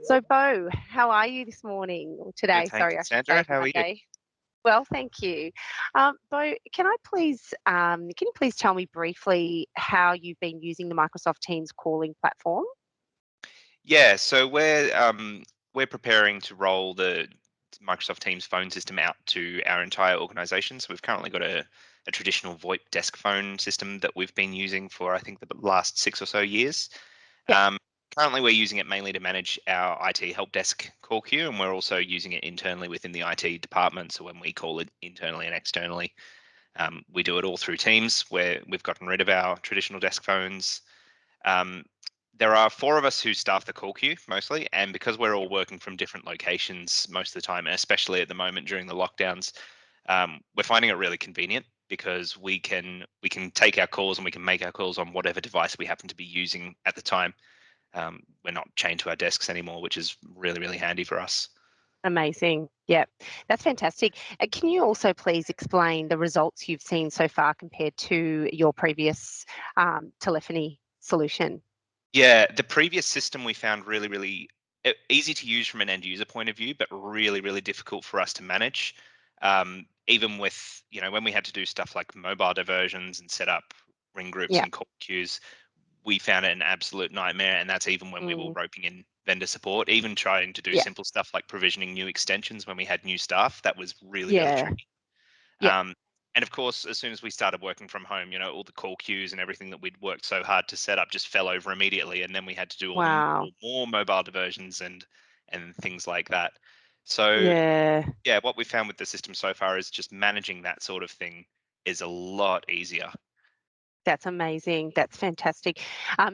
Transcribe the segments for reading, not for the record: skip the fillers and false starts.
So, Bo, how are you this morning or Good, today? thank Sorry, you, I should Sandra. say How are you? Monday. Well, thank you. Bo, can you please tell me briefly how you've been using the Microsoft Teams calling platform? Yeah, so we're preparing to roll the Microsoft Teams phone system out to our entire organization. So we've currently got a traditional VoIP desk phone system that we've been using for I think the last 6 or so years. Yeah. Um, Currently, we're using it mainly to manage our IT help desk call queue, and we're also using it internally within the IT department. So when we call it internally and externally, we do it all through Teams, where we've gotten rid of our traditional desk phones. Um, there are four of us who staff the call queue mostly, and because we're all working from different locations most of the time, and especially at the moment during the lockdowns, we're finding it really convenient because we can take our calls and we can make our calls on whatever device we happen to be using at the time. We're not chained to our desks anymore, which is really handy for us. Amazing. Yeah, that's fantastic. Can you also please explain the results you've seen so far compared to your previous telephony solution? Yeah, the previous system we found really easy to use from an end user point of view, but really difficult for us to manage. Even with, when we had to do stuff like mobile diversions and set up ring groups Yeah. and call queues, we found it an absolute nightmare. And that's even when we were Mm, roping in vendor support, even trying to do yeah. simple stuff like provisioning new extensions when we had new staff. That was really Yeah. tricky. Yeah. Um, and of course, as soon as we started working from home, all the call queues and everything that we'd worked so hard to set up just fell over immediately, and then we had to do Wow. all more mobile diversions and things like that. So Yeah. yeah, what we found with the system so far is just managing that sort of thing is a lot easier. That's amazing. That's fantastic.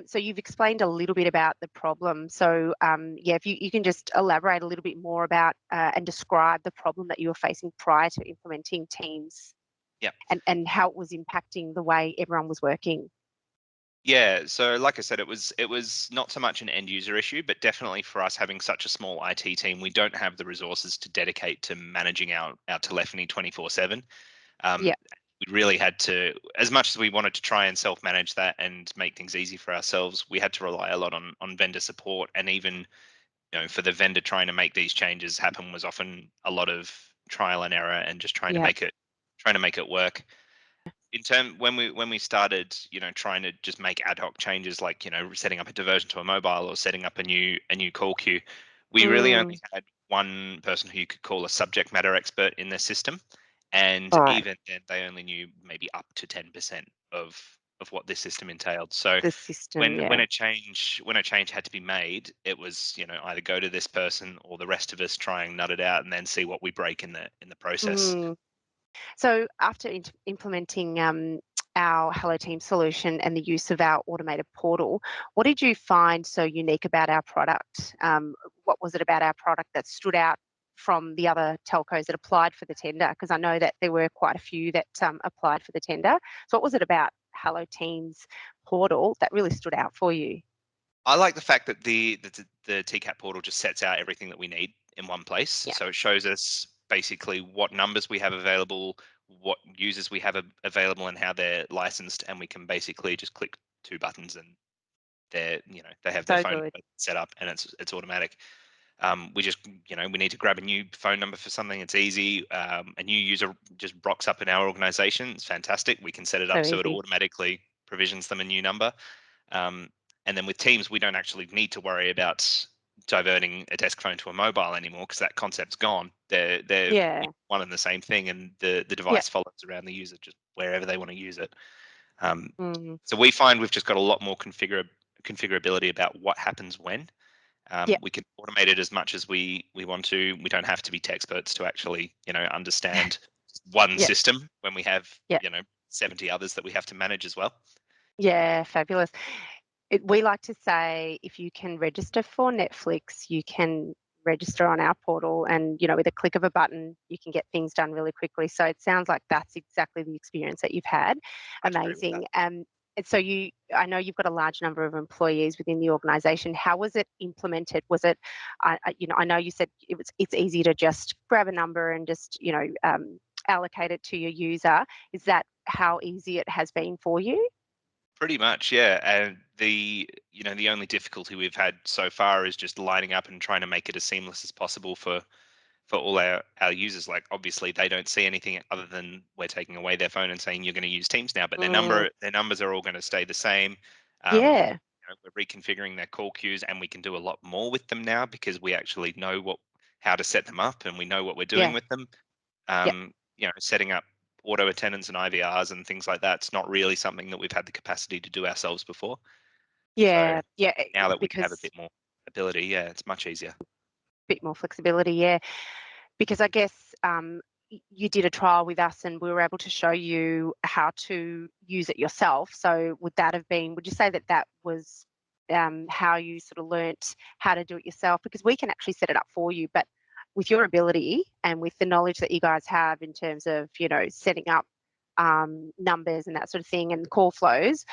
So you've explained a little bit about the problem. So yeah, if you can just elaborate a little bit more about and describe the problem that you were facing prior to implementing Teams Yeah. and how it was impacting the way everyone was working. Yeah, so like I said, it was not so much an end user issue, but definitely for us having such a small IT team, we don't have the resources to dedicate to managing our telephony 24/7. Um, Yeah. we really had to, as much as we wanted to try and self-manage that and make things easy for ourselves, we had to rely a lot on vendor support, and even for the vendor trying to make these changes happen was often a lot of trial and error and just Yeah. trying to make it work. In term when we started, trying to just make ad hoc changes like setting up a diversion to a mobile or setting up a new call queue, we really only Mm, had one person who you could call a subject matter expert in the system, and all right. even then they only knew maybe up to 10% of what this system entailed. So The system. when Yeah. a change had to be made, it was either go to this person or the rest of us try and nut it out and then see what we break in the process. Mm. So after implementing our Hello Team solution and the use of our automated portal, what did you find so unique about our product? What was it about our product that stood out from the other telcos that applied for the tender? Because I know that there were quite a few that applied for the tender. So what was it about Hello Team's portal that really stood out for you? I like the fact that the TCAP portal just sets out everything that we need in one place. Yeah. So it shows us basically what numbers we have available, what users we have available, and how they're licensed, and we can basically just click two buttons and they have their So phone good. number set up and it's automatic. We just we need to grab a new phone number for something. It's easy. A new user just rocks up in our organization. It's fantastic. We can set it So up so it easy. automatically provisions them a new number. Um, and then with Teams, we don't actually need to worry about diverting a desk phone to a mobile anymore because that concept's gone. They're Yeah. one and the same thing, and the Yeah. device follows around the user just wherever they want to use it. Um, Mm. so we find we've just got a lot more configurability about what happens when. Yeah. We can automate it as much as we want to. We don't have to be tech experts to actually understand one Yeah. system when we have Yeah. 70 others that we have to manage as well. Yeah. Fabulous. We like to say if you can register for Netflix, you can register on our portal, and with a click of a button, you can get things done really quickly. So it sounds like that's exactly the experience that you've had. I'd agree with that. Amazing. And so I know you've got a large number of employees within the organisation. How was it implemented? Was it, I know you said it's easy to just grab a number and just allocate it to your user. Is that how easy it has been for you? Pretty much, yeah. And the only difficulty we've had so far is just lining up and trying to make it as seamless as possible for all our users. Like obviously they don't see anything other than we're taking away their phone and saying you're going to use Teams now, but Mm, their numbers are all going to stay the same. yeah, We're reconfiguring their call queues, and we can do a lot more with them now because we actually know what how to set them up, and we know what we're doing yeah, with them. yeah, Setting up auto attendants and IVRs and things like that's not really something that we've had the capacity to do ourselves before. So yeah, yeah. now that we have a Because bit more ability, yeah, it's much easier. bit more flexibility, yeah. Because I guess you did a trial with us and we were able to show you how to use it yourself. So would you say that that was how you sort of learnt how to do it yourself? Because we can actually set it up for you, but with your ability and with the knowledge that you guys have in terms of, setting up numbers and that sort of thing and call flows,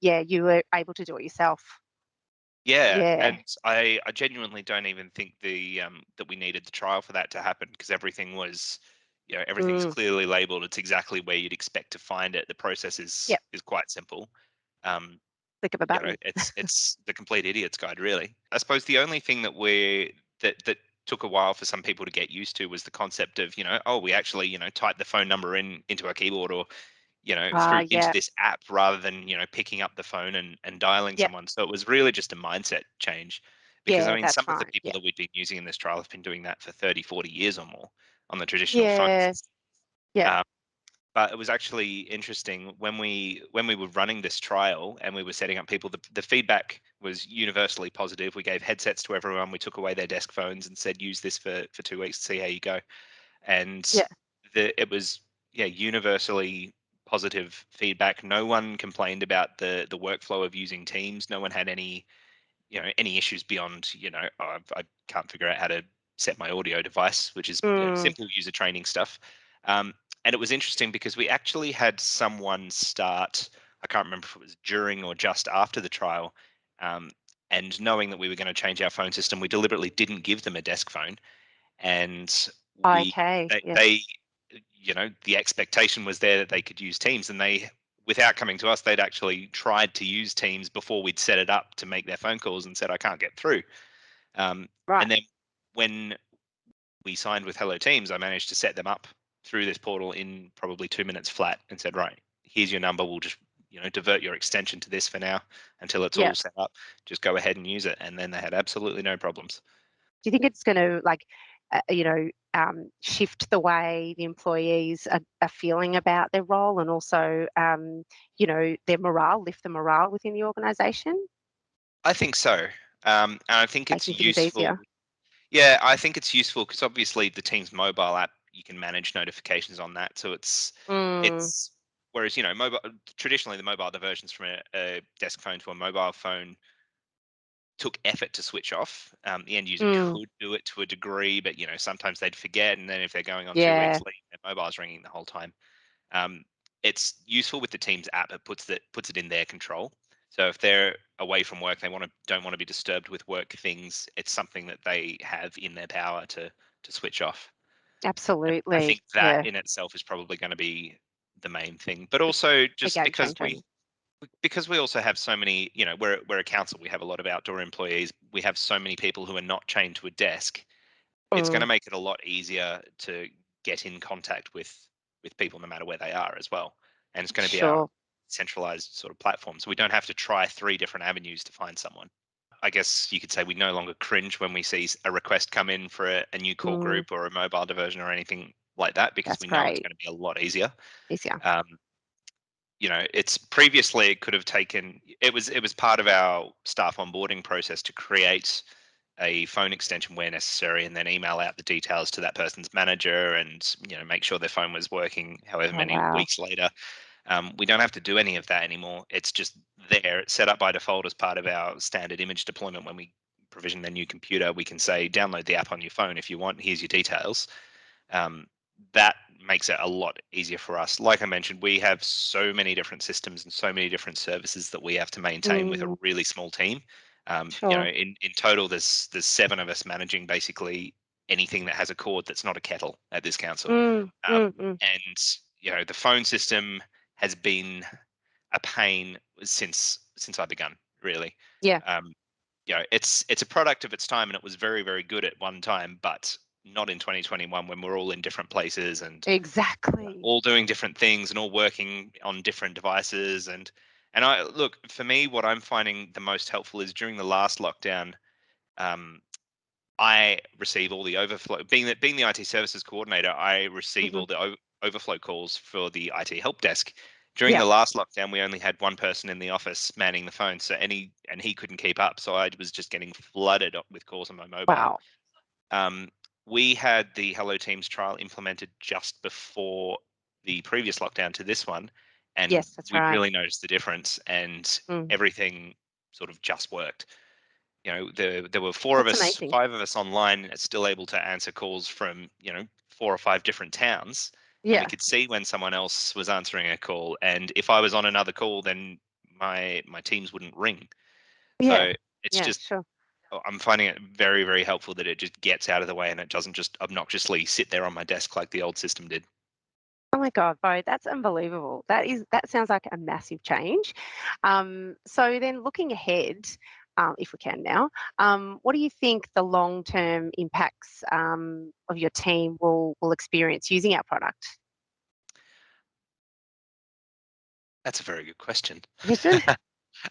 yeah, you were able to do it yourself. Yeah, Yeah. and I genuinely don't even think that we needed the trial for that to happen because everything's Mm, clearly labeled. It's exactly where you'd expect to find it. The process is yep. is quite simple. Um, Click of a button. it's the complete idiot's guide, really. I suppose the only thing that took a while for some people to get used to was the concept of, oh, we actually, type the phone number into our keyboard or, through into Yeah. this app rather than, picking up the phone and dialing Yep. someone. So it was really just a mindset change because I Yeah, mean, that's some of the right. people Yeah. that we've been using in this trial have been doing that for 30, 40 years or more on the traditional phone Yeah. system. Yeah. Um, but it was actually interesting when we were running this trial and we were setting up people. The feedback was universally positive. We gave headsets to everyone. We took away their desk phones and said, "Use this for 2 weeks to see how you go." And Yeah. it was universally positive feedback. No one complained about the workflow of using Teams. No one had any issues beyond I can't figure out how to set my audio device, which is Mm. simple user training stuff. um, and it was interesting because we actually had someone start, I can't remember if it was during or just after the trial, um, and knowing that we were going to change our phone system, we deliberately didn't give them a desk phone. And we Okay. Yeah. they the expectation was there that they could use Teams, and they, without coming to us, they'd actually tried to use Teams before we'd set it up to make their phone calls and said, I can't get through. um, Right. and then when we signed with Hello Teams, I managed to set them up through this portal in probably 2 minutes flat and said, right, here's your number, we'll just divert your extension to this for now until it's Yeah. all set up, just go ahead and use it. And then they had absolutely no problems. Do you think it's going to shift the way the employees are feeling about their role and also, their morale, lift the morale within the organisation, I think so. And I think it's making things useful. easier? Yeah, I think it's useful because obviously the Teams mobile app, you can manage notifications on that. So Mm. it's whereas mobile, traditionally the mobile diversions from a desk phone to a mobile phone took effort to switch off. The end user Mm. could do it to a degree, but sometimes they'd forget, and then if they're going on 2 weeks Yeah. leave, their mobile's ringing the whole time. Um, it's useful with the Teams app. It puts it in their control. So if they're away from work, they don't want to be disturbed with work things. It's something that they have in their power to switch off. And I Absolutely. think that Yeah. in itself is probably going to be the main thing. But also A just game changer. because we also have so many, we're a council, we have a lot of outdoor employees. We have so many people who are not chained to a desk. It's going to Mm. make it a lot easier to get in contact with people no matter where they are as well. And it's going to be our Sure. centralized sort of platform. So we don't have to try three different avenues to find someone. I guess you could say we no longer cringe when we see a request come in for a new call Mm. group or a mobile diversion or anything like that because That's we know it's great. going to be a lot easier. Easier. Um, it's previously it could have taken, it was part of our staff onboarding process to create a phone extension where necessary and then email out the details to that person's manager and make sure their phone was working however Oh, many wow. weeks later. We don't have to do any of that anymore. It's just there. It's set up by default as part of our standard image deployment. When we provision their new computer, we can say download the app on your phone if you want, here's your details. um, that makes it a lot easier for us. Like I mentioned, we have so many different systems and so many different services that we have to maintain with a Mm. really small team. Sure. In total, there's seven of us managing basically anything that has a cord that's not a kettle at this council. Mm. Um, Mm. Mm. and the phone system has been a pain since I begun, really. Yeah, Um, it's a product of its time, and it was very, very good at one time, but not in 2021 when we're all in different places and exactly. all doing different things and all working on different devices. And I look, for me, what I'm finding the most helpful is during the last lockdown. Um, I receive all the overflow. Being the IT services coordinator, I receive Hmm. all the overflow calls for the IT help desk. During Yeah. the last lockdown, we only had one person in the office manning the phone, so he couldn't keep up. So I was just getting flooded with calls on my mobile. Wow. Um, we had the Hello Teams trial implemented just before the previous lockdown to this one, and Yes, that's we right. really noticed the difference, and Mm. everything sort of just worked. There were four of That's us, amazing. five of us online, still able to answer calls from, four or five different towns, and we Yeah. could see when someone else was answering a call. And if I was on another call, then my teams wouldn't ring. Yeah. So it's Yeah, just, sure. I'm finding it very, very helpful that it just gets out of the way and it doesn't just obnoxiously sit there on my desk like the old system did. Oh my God, Bo, that's unbelievable. That sounds like a massive change. So then looking ahead, if we can now, what do you think the long-term impacts of your team will experience using our product? That's a very good question. Is it?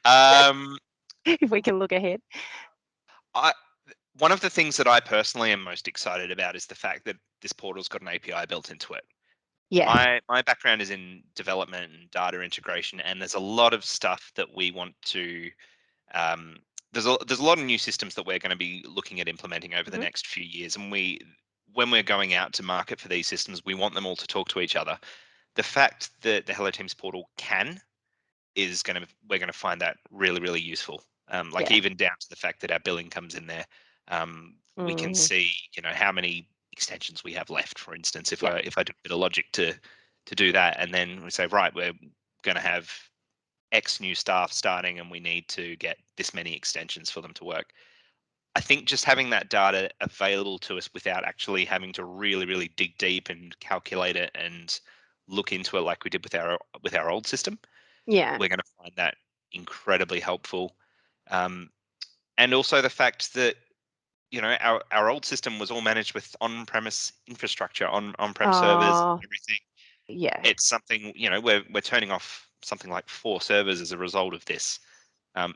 um, If we can look ahead. I One of the things that I personally am most excited about is the fact that this portal's got an API built into it. Yeah. My background is in development and data integration, and there's a lot of stuff that we want to. Um, there's a lot of new systems that we're going to be looking at implementing over the Hmm. next few years, and when we're going out to market for these systems, we want them all to talk to each other. The fact that the Hello Teams portal can is going to we're going to find that really, really useful. Like Yeah. even down to the fact that our billing comes in there. We can Mm, see, how many extensions we have left, for instance. If yeah. I do a bit of logic to do that, and then we say, right, we're going to have X new staff starting, and we need to get this many extensions for them to work. I think just having that data available to us without actually having to really, really dig deep and calculate it and look into it like we did with our old system, Yeah. we're going to find that incredibly helpful. Um, and also the fact that our old system was all managed with on-premise infrastructure, on-prem servers, Oh, everything. yeah. It's something, we're turning off something like 4 servers as a result of this.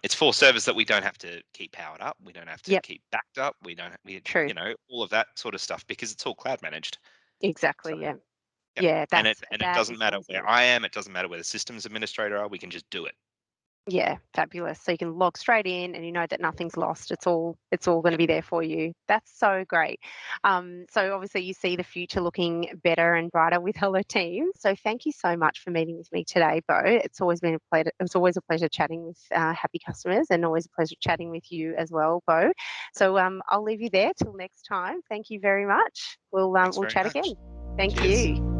It's 4 servers that we don't have to keep powered up, we don't have to Yep. keep backed up, we don't we True. all of that sort of stuff because it's all cloud managed. So Exactly. Yeah. yep. Yeah. And it That doesn't is matter where amazing. I am, it doesn't matter where the systems administrator are, we can just do it. Yeah, fabulous. So you can log straight in and you know that nothing's lost. It's all going to Yep. be there for you. That's so great. So obviously you see the future looking better and brighter with Hello Team. So thank you so much for meeting with me today, Bo. It's always been a pleasure. It's always a pleasure chatting with happy customers, and always a pleasure chatting with you as well, Bo. So I'll leave you there till next time. Thank you very much. We'll Thanks we'll very chat again. much. Thank Cheers. you.